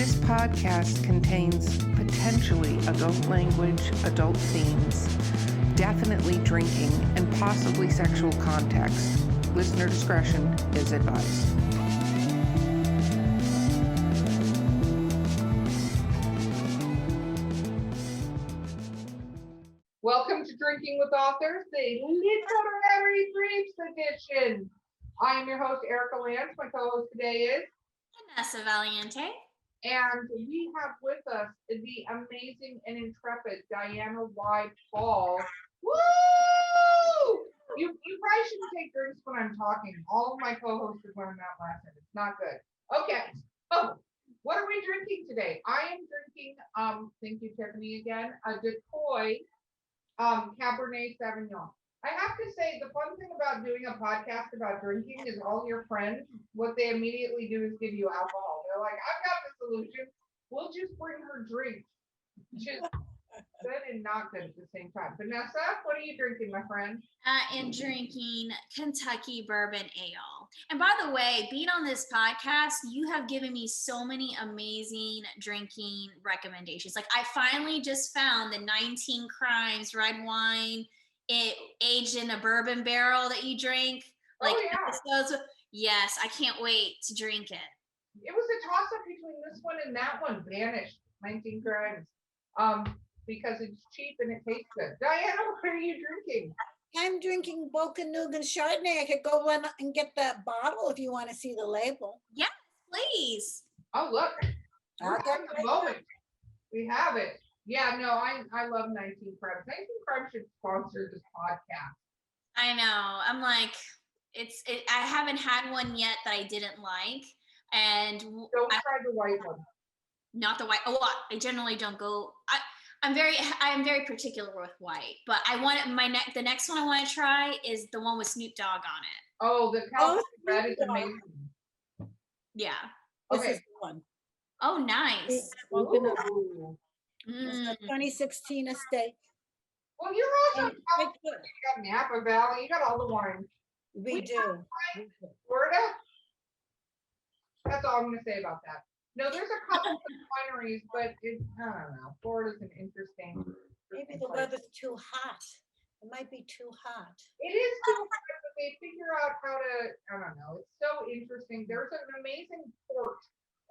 This podcast contains potentially adult language, adult themes, definitely drinking, and possibly sexual context. Listener discretion is advised. Welcome to Drinking with Authors, the Literary Briefs edition. I am your host, Erica Lance. My co-host today is Vanessa Valiente. And we have with us the amazing and intrepid Diana Y. Paul. Woo! You probably shouldn't take drinks when I'm talking. All of my co-hosts have learned that lesson. It's not good. Okay. Oh, what are we drinking today? I am drinking, thank you, Tiffany, again, a Decoy Cabernet Sauvignon. I have to say, the fun thing about doing a podcast about drinking is all your friends, what they immediately do is give you alcohol. They're like, I've got the solution. We'll just bring her drinks. Which is good and not good at the same time. Vanessa, what are you drinking, my friend? I am drinking Kentucky Bourbon Ale. And by the way, being on this podcast, you have given me so many amazing drinking recommendations. Like, I finally just found the 19 Crimes red wine, it aged in a bourbon barrel that you drink. Like, episodes. Yes, I can't wait to drink it. It was a toss-up between this one and that one, Banished, 19 Crimes. Because it's cheap and it tastes good. Diana, what are you drinking? I'm drinking Bocanugan Chardonnay. I could go run and get that bottle if you want to see the label. Yes, please. Oh, look. We're at the moment. We have it. Yeah, no, I love 19 Crimes. 19 Crimes should sponsor this podcast. I know. I'm like, I haven't had one yet that I didn't like. And don't try the white one. Not the white. Oh, I generally don't go. I'm very particular with white, but I want it. The next one I want to try is the one with Snoop Dogg on it. Oh, the Calico red is amazing. Yeah. Okay. This is the one. Oh, nice. It's the 2016 estate. Well, you're also you got Napa Valley. You got all the wines. We do. Florida. That's all I'm going to say about that. No, there's a couple of wineries, but I don't know. Florida's an interesting. Maybe the weather's too hot. It might be too hot. It is too hot, but they figure out how to, I don't know. It's so interesting. There's an amazing port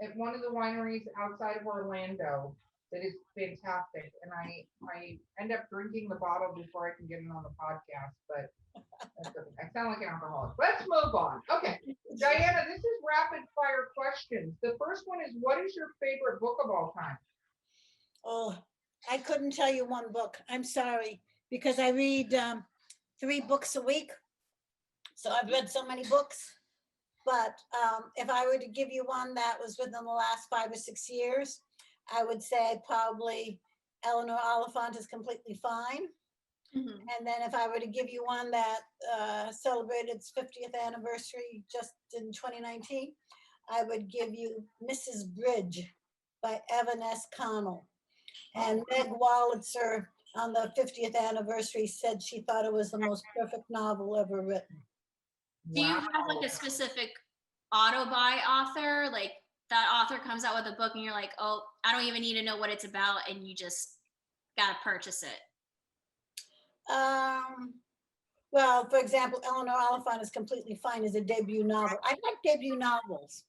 at one of the wineries outside of Orlando that is fantastic. And I end up drinking the bottle before I can get it on the podcast, but I sound like an alcoholic. Let's move on. Okay, Diana, this is rapid fire questions. The first one is, what is your favorite book of all time? Oh, I couldn't tell you one book. I'm sorry, because I read 3 books a week. So I've read so many books. But if I were to give you one that was within the last 5 or 6 years, I would say probably Eleanor Oliphant is Completely Fine. Mm-hmm. And then if I were to give you one that celebrated its 50th anniversary just in 2019, I would give you Mrs. Bridge by Evan S. Connell. And Meg Wolitzer on the 50th anniversary said she thought it was the most perfect novel ever written. Do you have like a specific auto-buy author? Like that author comes out with a book and you're like, oh, I don't even need to know what it's about, and you just gotta purchase it. Well, for example, Eleanor Oliphant is Completely Fine is a debut novel. I like debut novels.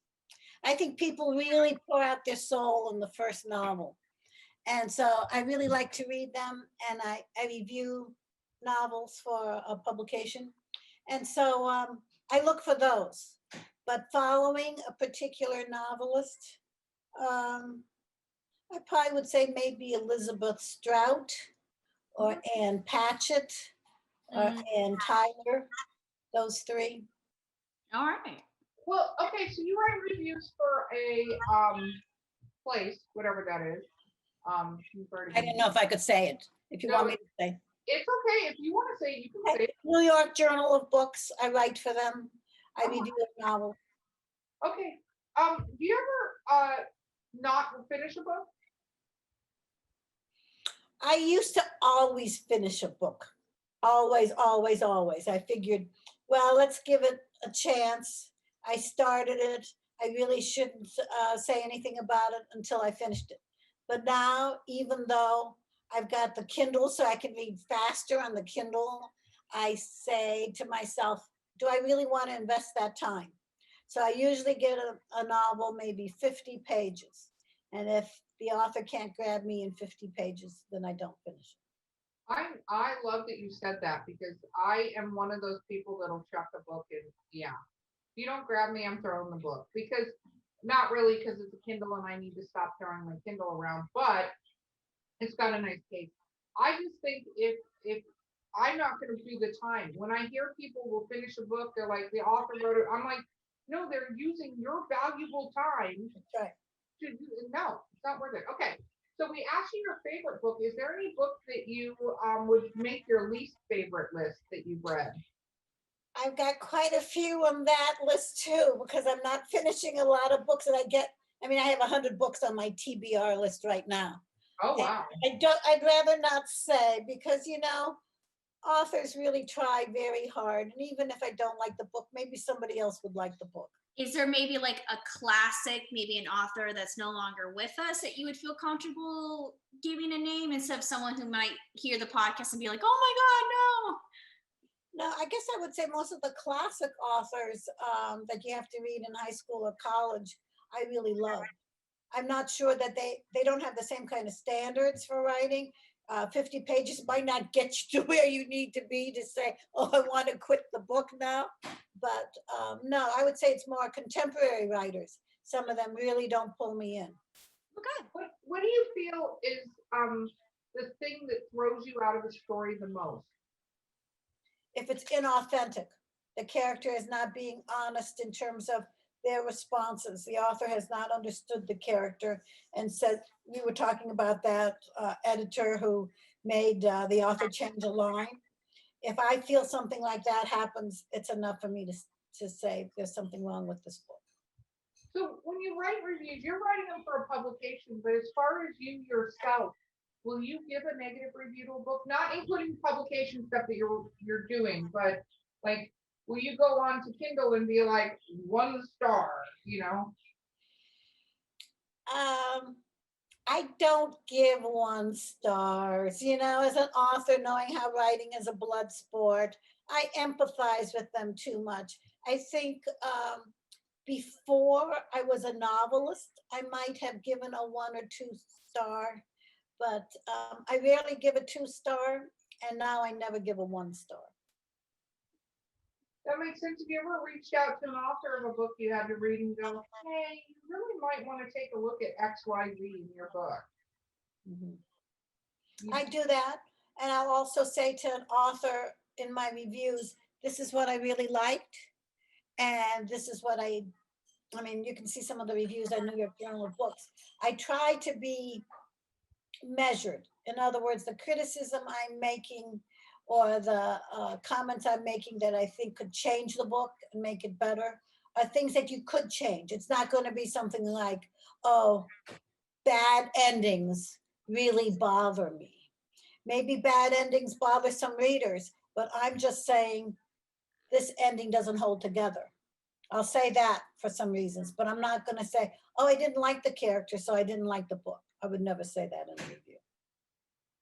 I think people really pour out their soul in the first novel. And so I really like to read them, and I review novels for a publication. And so I look for those. But following a particular novelist, I probably would say maybe Elizabeth Strout, or Ann Patchett, or Ann Tyler, those 3. All right. Well, okay, so you write reviews for a place, whatever that is. I didn't know if I could say it, if you want me to say. It's okay. If you want to say it, you can say it. New York Journal of Books, I write for them. I review a novel. Okay. Do you ever not finish a book? I used to always finish a book. Always, always, always. I figured, well, let's give it a chance. I started it. I really shouldn't say anything about it until I finished it. But now, even though I've got the Kindle so I can read faster on the Kindle, I say to myself, do I really want to invest that time? So I usually get a novel, maybe 50 pages. And if the author can't grab me in 50 pages, then I don't finish it. I love that you said that because I am one of those people that'll chuck a book and yeah. If you don't grab me, I'm throwing the book because not really because it's a Kindle and I need to stop throwing my Kindle around, but it's got a nice case. I just think if I'm not going to do the time when I hear people will finish a book, they're like the author wrote it. I'm like, no, they're using your valuable time. That's right. No, it's not worth it. Okay. So we asked you your favorite book. Is there any book that you would make your least favorite list that you've read? I've got quite a few on that list too, because I'm not finishing a lot of books that I get. I mean, I have 100 books on my TBR list right now. Oh, wow. I'd rather not say because, you know, authors really try very hard. And even if I don't like the book, maybe somebody else would like the book. Is there maybe like a classic, maybe an author that's no longer with us that you would feel comfortable giving a name instead of someone who might hear the podcast and be like, oh my God, no? No, I guess I would say most of the classic authors that you have to read in high school or college, I really love. I'm not sure that they don't have the same kind of standards for writing. 50 pages might not get you to where you need to be to say, oh, I want to quit the book now. But no, I would say it's more contemporary writers. Some of them really don't pull me in. Okay. What do you feel is the thing that throws you out of a story the most? If it's inauthentic, the character is not being honest in terms of their responses. The author has not understood the character and said, we were talking about that editor who made the author change a line. If I feel something like that happens, it's enough for me to say there's something wrong with this book. So when you write reviews, you're writing them for a publication, but as far as you yourself, will you give a negative review to a book? Not including publication stuff that you're doing, but like, will you go on to Kindle and be like 1 star, you know? I don't give 1 stars, you know, as an author, knowing how writing is a blood sport, I empathize with them too much. I think before I was a novelist, I might have given a 1 or 2 star, but I rarely give a 2 star, and now I never give a 1 star. That makes sense. Have you ever reached out to an author of a book you had to read and go, hey, you really might want to take a look at XYZ in your book? Mm-hmm. I do that. And I'll also say to an author in my reviews, this is what I really liked. And this is what I mean, you can see some of the reviews on New York Journal of Books. I try to be measured. In other words, the criticism I'm making or the comments I'm making that I think could change the book and make it better are things that you could change. It's not going to be something like, oh, bad endings really bother me. Maybe bad endings bother some readers, but I'm just saying this ending doesn't hold together. I'll say that for some reasons, but I'm not going to say, oh, I didn't like the character, so I didn't like the book. I would never say that in a review.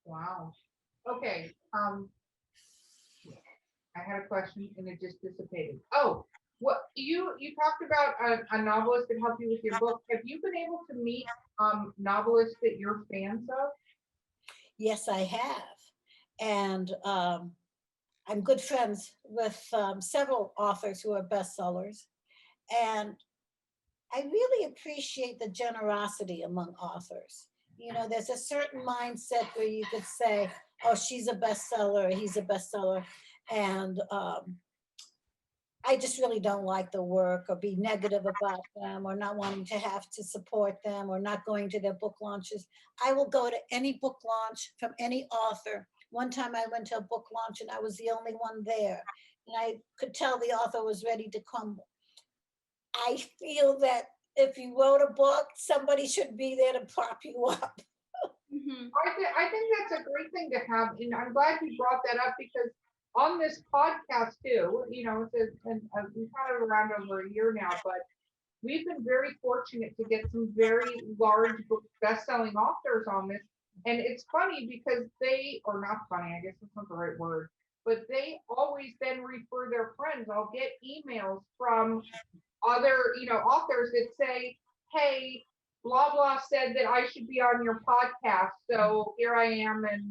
Wow. Okay. I had a question and it just dissipated. Oh, what you talked about a novelist that helped you with your book. Have you been able to meet novelists that you're fans of? Yes, I have. And I'm good friends with several authors who are bestsellers. And I really appreciate the generosity among authors. You know, there's a certain mindset where you could say, oh, she's a bestseller, he's a bestseller. And I just really don't like the work or be negative about them or not wanting to have to support them or not going to their book launches. I will go to any book launch from any author. One time I went to a book launch and I was the only one there. And I could tell the author was ready to crumble. I feel that if you wrote a book, somebody should be there to prop you up. Mm-hmm. I think that's a great thing to have. And I'm glad you brought that up because on this podcast too, you know, we've had it around over a year now, but we've been very fortunate to get some very large book best-selling authors on this. And it's funny because they, or not funny, I guess that's not the right word, but they always then refer their friends. I'll get emails from other, authors that say, hey, blah, blah said that I should be on your podcast. So here I am, and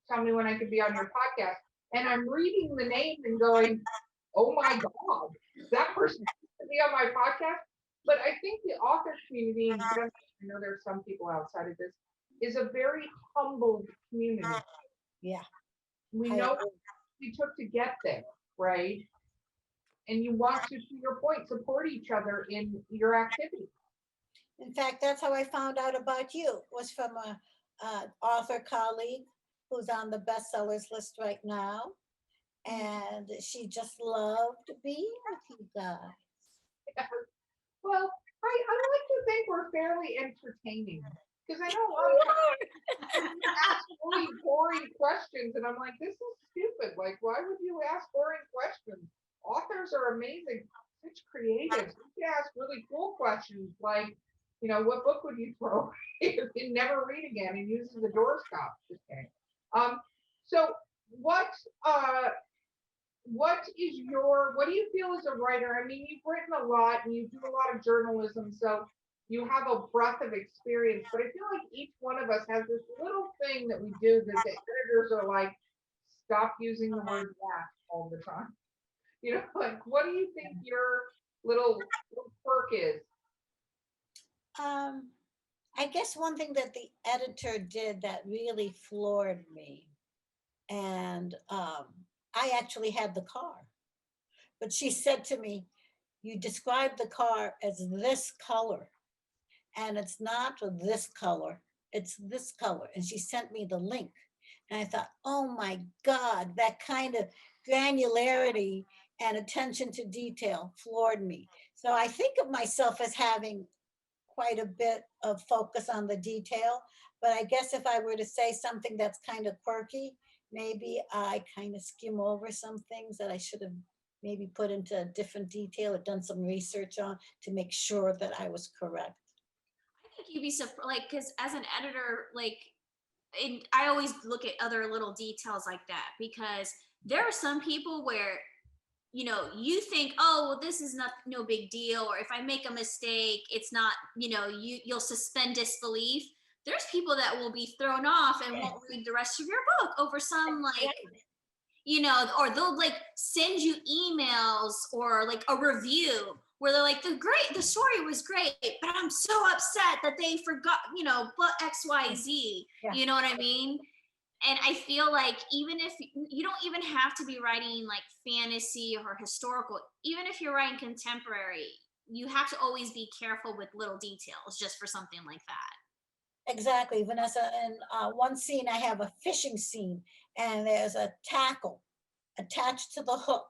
tell me when I can be on your podcast. And I'm reading the name and going, oh my God, that person should be on my podcast. But I think the author community in general, I know there's some people outside of this, is a very humbled community. Yeah. We I know agree. what we took to get there, right? And you want to your point, support each other in your activity. In fact, that's how I found out about you, was from a author colleague who's on the bestsellers list right now. And she just loved being with you guys. Well, I like to think we're fairly entertaining, because I know a lot of times you ask really boring questions, and I'm like, this is stupid. Like, why would you ask boring questions? Authors are amazing, such creatives. You ask really cool questions like, what book would you throw and never read again and use as a doorstop? Just kidding. So what do you feel as a writer? I mean, you've written a lot and you do a lot of journalism, so you have a breadth of experience, but I feel like each one of us has this little thing that we do that the editors are like, stop using the word that all the time. Like, what do you think your little quirk is? I guess one thing that the editor did that really floored me, and I actually had the car, but she said to me, you described the car as this color, and it's not this color, it's this color. And she sent me the link. And I thought, oh my God, that kind of granularity and attention to detail floored me. So I think of myself as having quite a bit of focus on the detail. But I guess if I were to say something that's kind of quirky, maybe I kind of skim over some things that I should have maybe put into a different detail or done some research on to make sure that I was correct. I think you'd be surprised, like, because as an editor, like, and I always look at other little details like that, because there are some people where you think, oh, well, this is not no big deal, or if I make a mistake, it's not, you'll suspend disbelief. There's people that will be thrown off and won't read the rest of your book over some like, or they'll like send you emails or like a review where they're like, the story was great, but I'm so upset that they forgot, but XYZ, Yeah. you know what I mean? And I feel like even if you don't even have to be writing like fantasy or historical, even if you're writing contemporary, you have to always be careful with little details just for something like that. Exactly, Vanessa. In one scene, I have a fishing scene, and there's a tackle attached to the hook.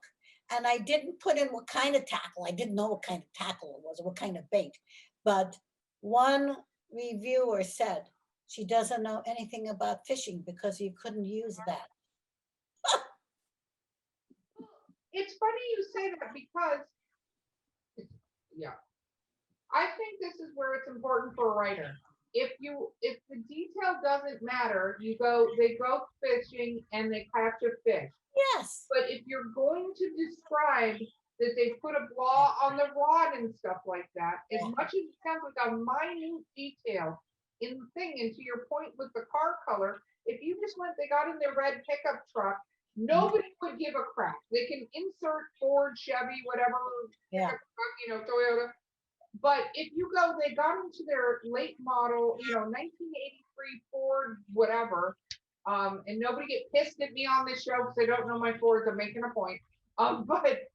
And I didn't put in what kind of tackle. I didn't know what kind of tackle it was or what kind of bait. But one reviewer said she doesn't know anything about fishing because you couldn't use that. It's funny you say that because, yeah, I think this is where it's important for a writer. If the detail doesn't matter, they go fishing and they catch a fish. Yes. But if you're going to describe that they put a blah on the rod and stuff like that, as much as it sounds like a minute detail in the thing, and to your point with the car color, if you just they got in their red pickup truck, nobody would give a crap. They can insert Ford, Chevy, whatever, truck, Toyota. But if you go, they got into their late model, 1983 Ford, whatever, and nobody get pissed at me on this show because I don't know my Fords. I'm making a point. But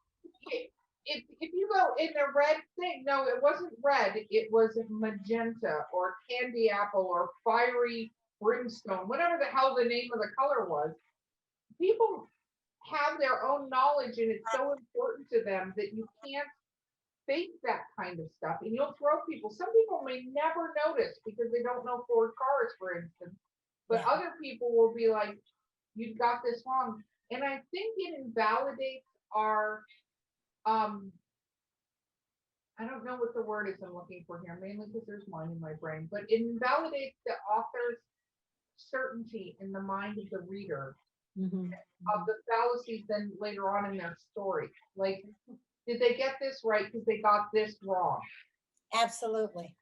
if you go in the red thing, no, it wasn't red. It was magenta or candy apple or fiery brimstone, whatever the hell the name of the color was. People have their own knowledge, and it's so important to them that you can't fake that kind of stuff, and you'll throw people. Some people may never notice because they don't know Ford cars, for instance, but other people will be like, you've got this wrong. And I think it invalidates our I don't know what the word is I'm looking for here, mainly because there's mine in my brain, but it invalidates the author's certainty in the mind of the reader of the fallacies then later on in their story. Like, did they get this right because they got this wrong? Absolutely.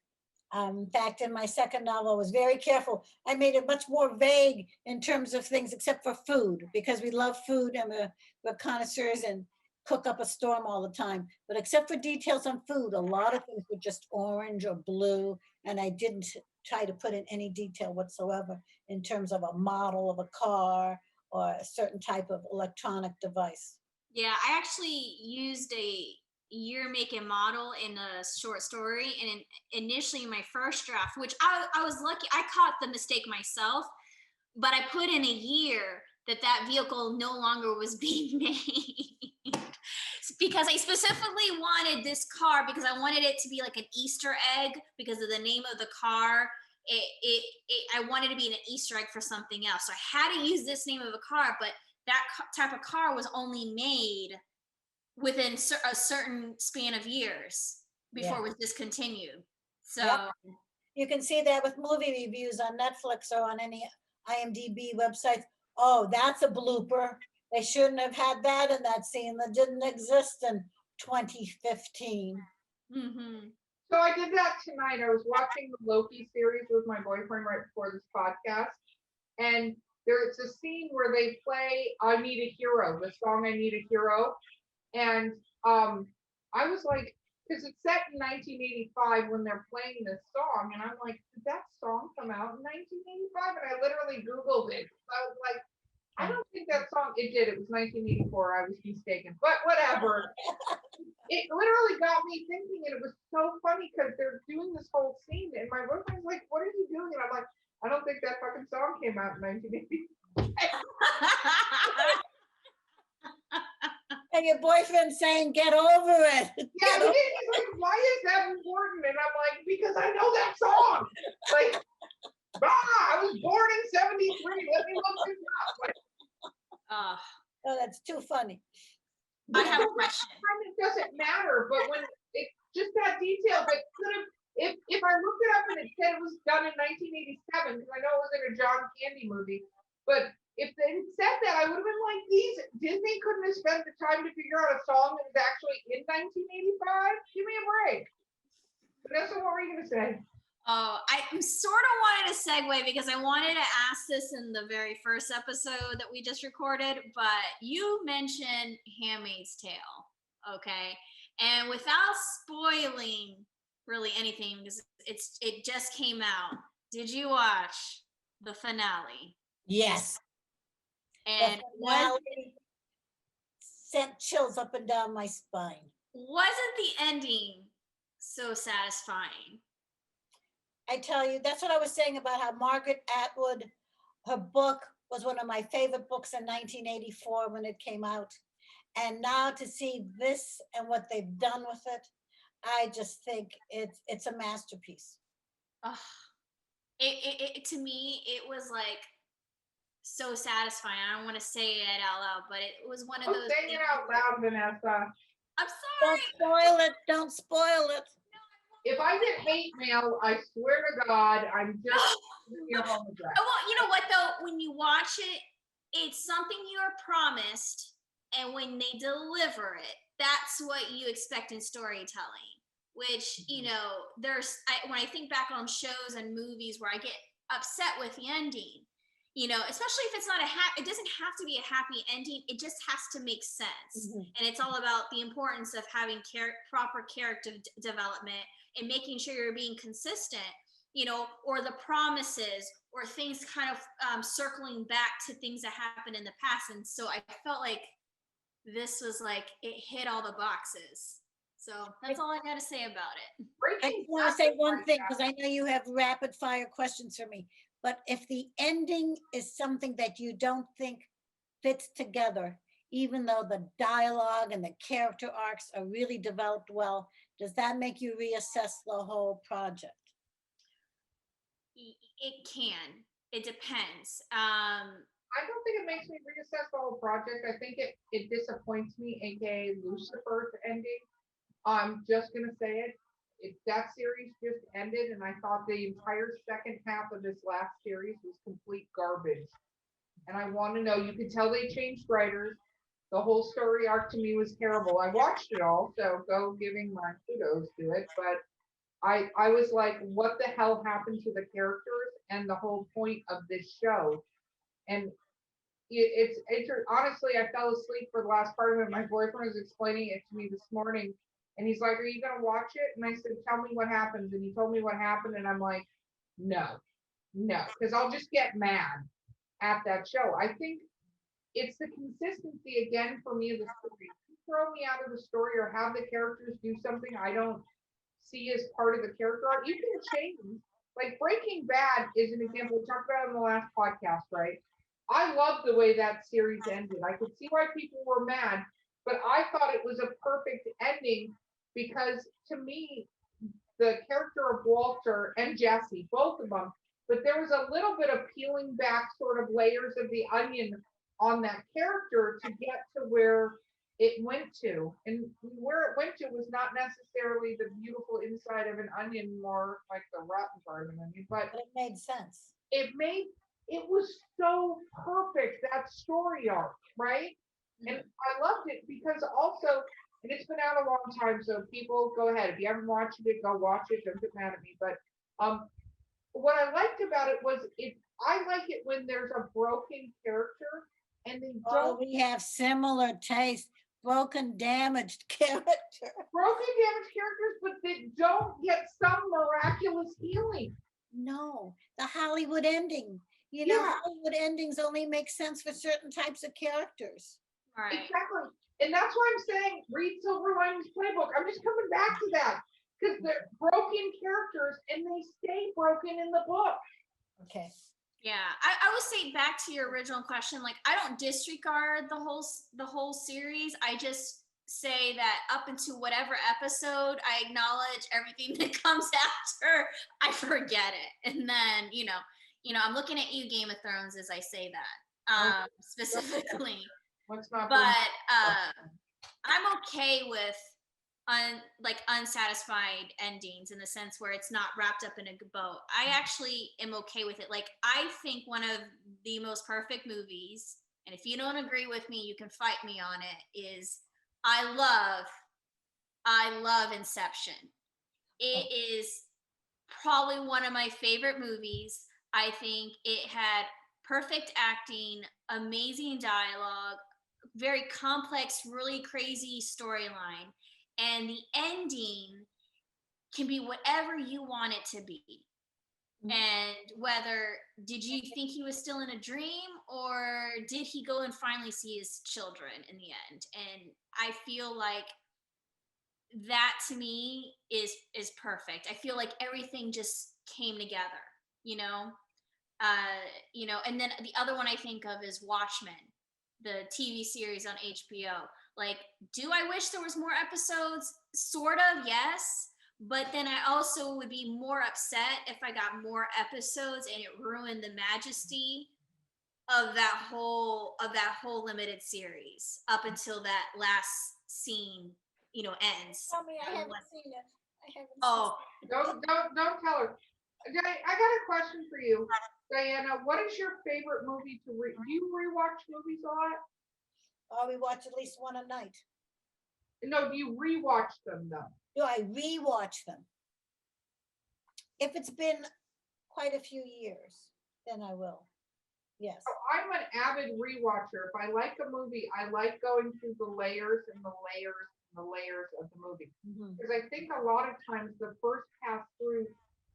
In fact, in my second novel, I was very careful. I made it much more vague in terms of things, except for food, because we love food and we're connoisseurs and cook up a storm all the time. But except for details on food, a lot of things were just orange or blue, and I didn't try to put in any detail whatsoever in terms of a model of a car or a certain type of electronic device. Yeah, I actually used a year, make, and model in a short story. And initially, my first draft, which I was lucky, I caught the mistake myself, but I put in a year that vehicle no longer was being made. Because I specifically wanted this car because I wanted it to be like an Easter egg because of the name of the car. I wanted to be an Easter egg for something else. So I had to use this name of a car, but that type of car was only made within a certain span of years before it was discontinued. So you can see that with movie reviews on Netflix or on any IMDb websites. Oh, that's a blooper. They shouldn't have had that in that scene that didn't exist in 2015. So I did that tonight. I was watching the Loki series with my boyfriend right before this podcast. And there's a scene where they play I Need a Hero, the song I Need a Hero. And I was like, because it's set in 1985 when they're playing this song. And I'm like, did that song come out in 1985? And I literally Googled it. I was like, I don't think that song, it did. It was 1984. I was mistaken. But whatever. It literally got me thinking, and it was so funny because they're doing this whole scene. And my boyfriend's like, what are you doing? And I'm like, I don't think that fucking song came out in 1985. And your boyfriend saying, get over it. Yeah, he's like, why is that important? And I'm like, because I know that song. Like, I was born in 73. Let me look this up. Like, oh, that's too funny. I have a question. It doesn't matter, but when it's just that detail, but could have, if I looked it up and it said it was done in 1987, because I know it was in a John Candy movie, but if they had said that, I would have been like, Disney couldn't have spent the time to figure out a song that was actually in 1985? Give me a break. Vanessa, what were you going to say? Oh, I sort of wanted to segue because I wanted to ask this in the very first episode that we just recorded, but you mentioned Handmaid's Tale, okay? And without spoiling really anything, because it just came out, did you watch the finale? Yes. And the finale sent chills up and down my spine. Wasn't the ending so satisfying? I tell you, that's what I was saying about how Margaret Atwood, her book was one of my favorite books in 1984 when it came out. And now to see this and what they've done with it, I just think it's a masterpiece. To me, it was like so satisfying. I don't want to say it out loud, but it was one of those. Say it out loud, Vanessa. I'm sorry. Don't spoil it. Don't spoil it. If I get hate mail, I swear to God, I'm just your home address. Well, you know what though? When you watch it, it's something you're promised, and when they deliver it, that's what you expect in storytelling. Which, you know, when I think back on shows and movies where I get upset with the ending, you know, especially if it's not it doesn't have to be a happy ending. It just has to make sense. And it's all about the importance of having proper character development and making sure you're being consistent, you know, or the promises or things kind of circling back to things that happened in the past. And so I felt like this was like, it hit all the boxes. So that's all I got to say about it. I just want to say one thing, because I know you have rapid fire questions for me. But if the ending is something that you don't think fits together, even though the dialogue and the character arcs are really developed well, does that make you reassess the whole project? It can. It depends. I don't think it makes me reassess the whole project. I think it disappoints me, aka Lucifer's ending. I'm just gonna say it. That series just ended, and I thought the entire second half of this last series was complete garbage. And I want to know. You could tell they changed writers. The whole story arc to me was terrible. I watched it all, so go giving my kudos to it. But I was like, what the hell happened to the characters and the whole point of this show? And honestly, I fell asleep for the last part of it. My boyfriend was explaining it to me this morning, and he's like, "Are you gonna watch it?" And I said, "Tell me what happens." And he told me what happened, and I'm like, "No, no," because I'll just get mad at that show. I think it's the consistency again for me of the story. If you throw me out of the story or have the characters do something I don't see as part of the character arc, you can change. Like Breaking Bad is an example. We talked about it in the last podcast, right? I love the way that series ended. I could see why people were mad, but I thought it was a perfect ending because to me, the character of Walter and Jesse, both of them, but there was a little bit of peeling back sort of layers of the onion on that character to get to where it went to. And where it went to was not necessarily the beautiful inside of an onion, more like the rotten part of an onion, but But it made sense. it was so perfect, that story arc, right? And I loved it because also, and it's been out a long time, so people go ahead. If you haven't watched it, go watch it. Don't get mad at me. But what I liked about it was I like it when there's a broken character and they Oh, don't we have similar taste. Broken, damaged character. broken damaged characters, but they don't get some miraculous healing. No, the Hollywood ending. You know, Yeah. Hollywood endings only make sense for certain types of characters. Right. Exactly. And that's why I'm saying read Silver Linings Playbook. I'm just coming back to that because they're broken characters and they stay broken in the book. Okay. Yeah, I would say back to your original question, like I don't disregard the whole series. I just say that up into whatever episode, I acknowledge everything that comes after. I forget it, and then I'm looking at you, Game of Thrones, as I say that specifically. Let's not But bring- I'm okay with unsatisfied endings in the sense where it's not wrapped up in a bow. I actually am okay with it. Like I think one of the most perfect movies, and if you don't agree with me, you can fight me on it, is I love Inception. It is probably one of my favorite movies. I think it had perfect acting, amazing dialogue, very complex, really crazy storyline. And the ending can be whatever you want it to be. And whether did you think he was still in a dream or did he go and finally see his children in the end? And I feel like that to me is perfect. I feel like everything just came together, you know? And then the other one I think of is Watchmen, the TV series on HBO. Like, do I wish there was more episodes? Sort of, yes. But then I also would be more upset if I got more episodes and it ruined the majesty of that whole limited series up until that last scene, ends. Tell me, I haven't seen it. I haven't Oh, Don't tell her. I got a question for you, Diana. What is your favorite movie to read? Do you rewatch movies a lot? Oh, we watch at least one a night. No, do you rewatch them though? Do I rewatch them? If it's been quite a few years, then I will. Yes. So I'm an avid rewatcher. If I like a movie, I like going through the layers and the layers and the layers of the movie. Because I think a lot of times the first pass through,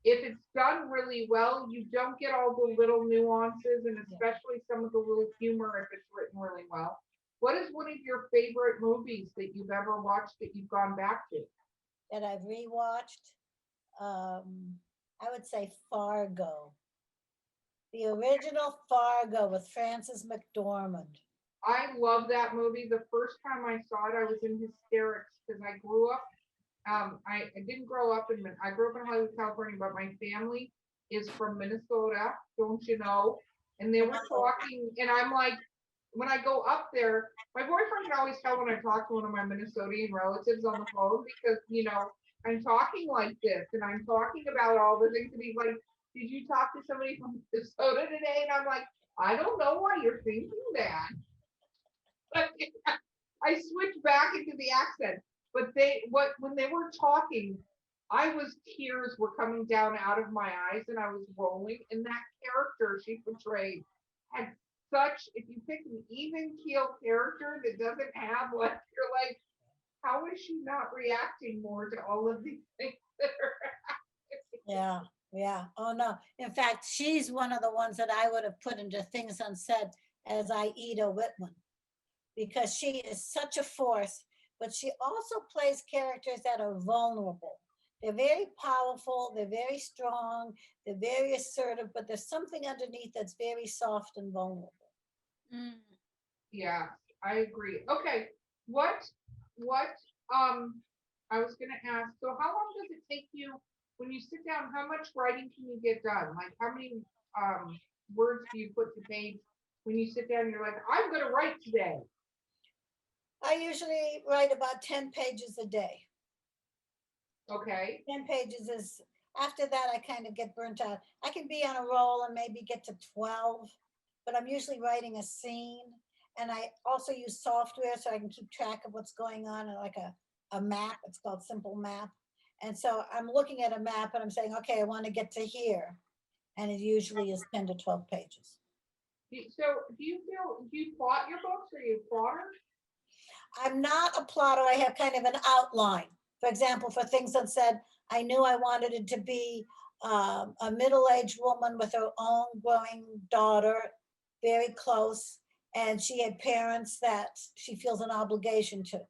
if it's done really well, you don't get all the little nuances and especially some of the little humor if it's written really well. What is one of your favorite movies that you've ever watched that you've gone back to? That I've rewatched. I would say Fargo. The original Fargo with Frances McDormand. I love that movie. The first time I saw it, I was in hysterics because I grew up. I didn't grow up I grew up in Hollywood, California, but my family is from Minnesota, don't you know? And they were talking, and I'm like, when I go up there, my boyfriend can always tell when I talk to one of my Minnesotan relatives on the phone because, I'm talking like this and I'm talking about all the things. And he's like, did you talk to somebody from Minnesota today? And I'm like, I don't know why you're thinking that. But I switched back into the accent. But when they were talking, tears were coming down out of my eyes and I was rolling. And that character she portrayed had such, if you pick an even keel character that doesn't have what you're like, how is she not reacting more to all of these things that are Yeah, yeah. Oh no. In fact, she's one of the ones that I would have put into Things Unsaid as Ida Whitman, because she is such a force, but she also plays characters that are vulnerable. They're very powerful, they're very strong, they're very assertive, but there's something underneath that's very soft and vulnerable. Mm. Yeah, I agree. Okay, what I was gonna ask, so how long does it take you when you sit down, how much writing can you get done? Like how many words do you put to page when you sit down and you're like, I'm gonna write today? I usually write about 10 pages a day. Okay. 10 pages is, after that, I kind of get burnt out. I can be on a roll and maybe get to 12, but I'm usually writing a scene. And I also use software so I can keep track of what's going on, and like a map. It's called Simple Map. And so I'm looking at a map and I'm saying, okay, I want to get to here. And it usually is 10 to 12 pages. So do you plot your books? Or you plotter? I'm not a plotter. I have kind of an outline. For example, for Things Unsaid, I knew I wanted it to be a middle-aged woman with her own growing daughter, very close, and she had parents that she feels an obligation to.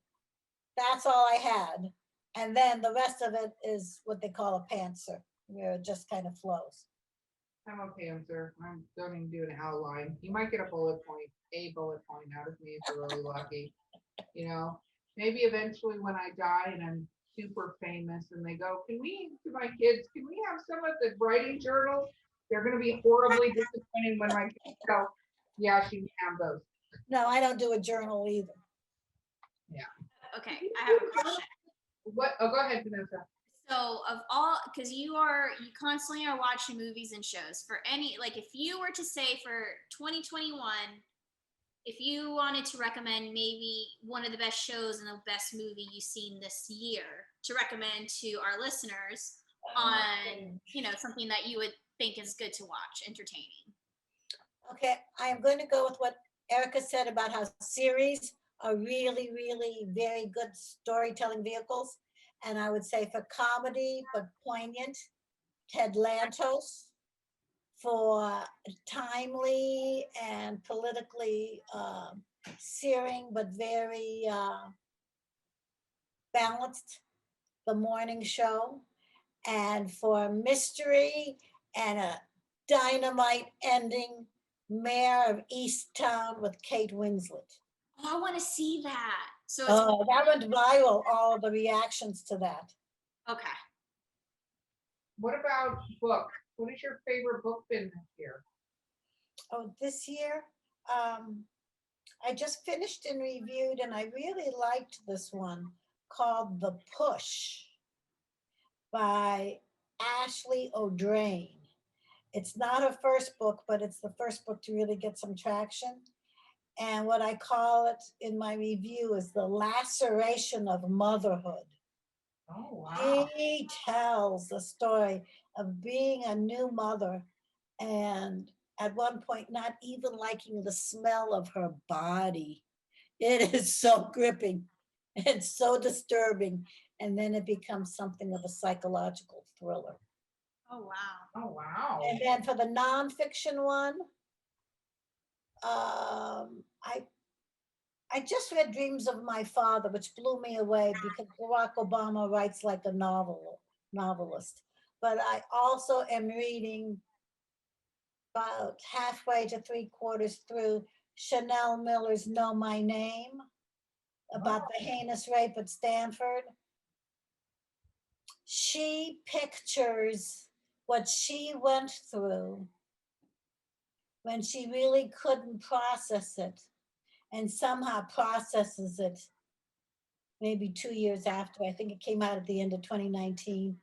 That's all I had. And then the rest of it is what they call a pantser, where it just kind of flows. I'm a pantser. I don't even do an outline. You might get a bullet point out of me if you're really lucky. Maybe eventually when I die and I'm super famous and they go, to my kids, can we have some of the writing journals? They're going to be horribly disappointed when my kids go, yeah, she can have those. No, I don't do a journal either. Yeah. Okay, I have a question. What? Oh, go ahead, Vanessa. So of all, because you constantly are watching movies and shows, for any, like if you were to say for 2021, if you wanted to recommend maybe one of the best shows and the best movie you've seen this year to recommend to our listeners on, something that you would think is good to watch, entertaining. Okay, I am going to go with what Erica said about how series are really, really very good storytelling vehicles. And I would say for comedy, but poignant, Ted Lantos. For timely and politically searing, but very balanced, The Morning Show. And for mystery and a dynamite ending, Mayor of Easttown with Kate Winslet. Oh, I want to see that. So that went viral, all the reactions to that. Okay. What about book? What is your favorite book been this year? Oh, this year? I just finished and reviewed, and I really liked this one called The Push by Ashley O'Drain. It's not her first book, but it's the first book to really get some traction. And what I call it in my review is the laceration of motherhood. Oh, wow. She tells the story of being a new mother and at one point not even liking the smell of her body. It is so gripping. It's so disturbing. And then it becomes something of a psychological thriller. Oh, wow. Oh, wow. And then for the nonfiction one, I just read Dreams of My Father, which blew me away because Barack Obama writes like a novelist. But I also am reading about halfway to 3/4 through Chanel Miller's Know My Name about the heinous rape at Stanford. She pictures what she went through when she really couldn't process it and somehow processes it maybe 2 years after. I think it came out at the end of 2019.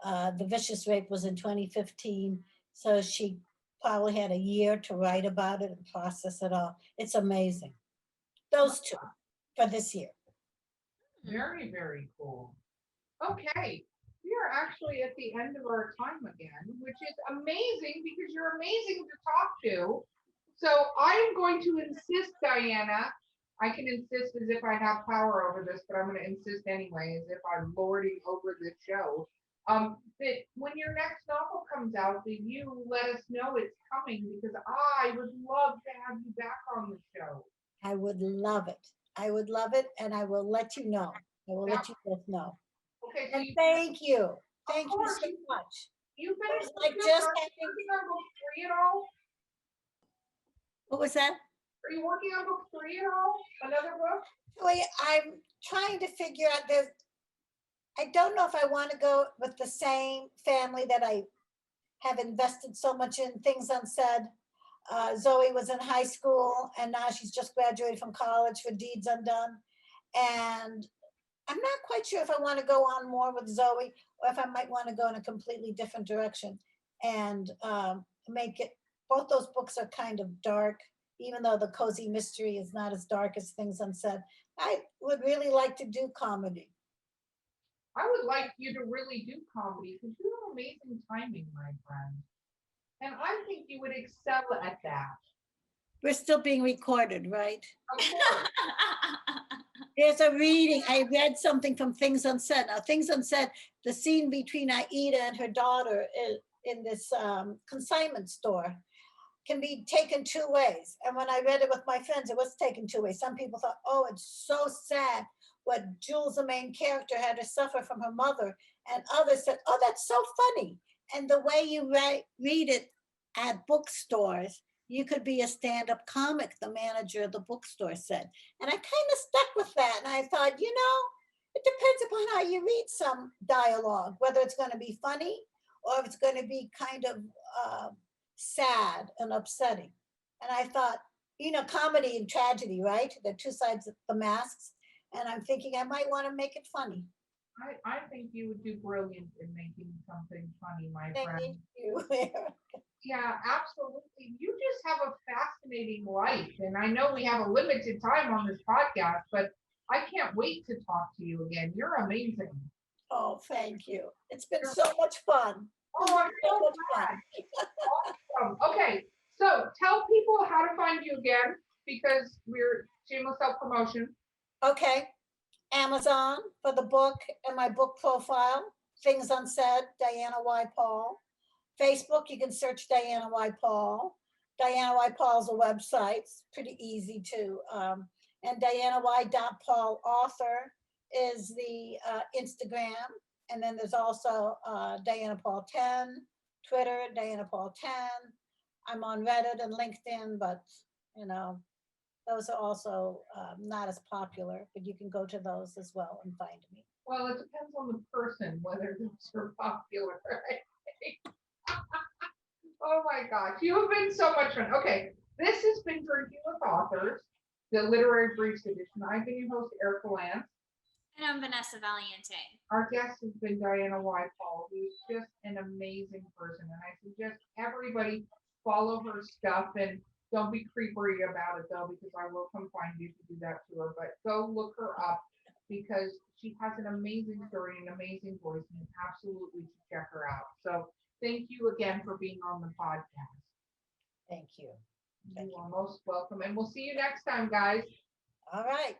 The vicious rape was in 2015. So she probably had a year to write about it and process it all. It's amazing. Those two for this year. Very, very cool. Okay, we are actually at the end of our time again, which is amazing because you're amazing to talk to. So I'm going to insist, Diana, I can insist as if I have power over this, but I'm going to insist anyway, as if I'm lording over this show. That when your next novel comes out, that you let us know it's coming because I would love to have you back on the show. I would love it. I would love it, and I will let you know. I will let you both know. Okay, so And thank you. Thank you course. so much. You've been It's like just having. working on book 3 at all? What was that? Are you working on book 3 at all? Another book? Actually, I'm trying to figure out this. I don't know if I want to go with the same family that I have invested so much in. Things Unsaid. Zoe was in high school and now she's just graduated from college for Deeds Undone. And I'm not quite sure if I want to go on more with Zoe or if I might want to go in a completely different direction and make it, both those books are kind of dark, even though the cozy mystery is not as dark as Things Unsaid. I would really like to do comedy. I would like you to really do comedy because you have amazing timing, my friend. And I think you would excel at that. We're still being recorded, right? Of course. There's a reading. I read something from Things Unsaid. Now, Things Unsaid, the scene between Aida and her daughter in this consignment store can be taken 2 ways. And when I read it with my friends, it was taken 2 ways. Some people thought, oh, it's so sad what Jules, the main character, had to suffer from her mother. And others said, oh, that's so funny. And the way you read it at bookstores, you could be a stand-up comic, the manager of the bookstore said. And I kind of stuck with that. And I thought, it depends upon how you read some dialogue, whether it's going to be funny or if it's going to be kind of sad and upsetting. And I thought, comedy and tragedy, right? They're two sides of the masks. And I'm thinking I might want to make it funny. I think you would do brilliant in making something funny, my Thank friend. you. Yeah, absolutely. You just have a fascinating life. And I know we have a limited time on this podcast, but I can't wait to talk to you again. You're amazing. Oh, thank you. It's been so much fun. Oh, I'm so glad. Awesome. Okay, so tell people how to find you again because we're shameless self-promotion. Okay. Amazon for the book and my book profile, Things Unsaid, Diana Y. Paul. Facebook, you can search Diana Y. Paul. Diana Y. Paul's a website, it's pretty easy to. And Diana Y. Paul author is the Instagram. And then there's also Diana Paul 10, Twitter, Diana Paul 10. I'm on Reddit and LinkedIn, but those are also not as popular, but you can go to those as well and find me. Well, it depends on the person, whether those are popular, right? Oh my gosh, you have been so much fun. Okay, this has been Drinking with Authors, the Literary Briefs edition. I've been your host, Erica Lance. And I'm Vanessa Valiente. Our guest has been Diana Y. Paul, who's just an amazing person. And I suggest everybody follow her stuff and don't be creepery about it though, because I will come find you to do that to her. But go look her up because she has an amazing story and an amazing voice, and you absolutely should check her out. So thank you again for being on the podcast. Thank you. You are most welcome. And we'll see you next time, guys. All right.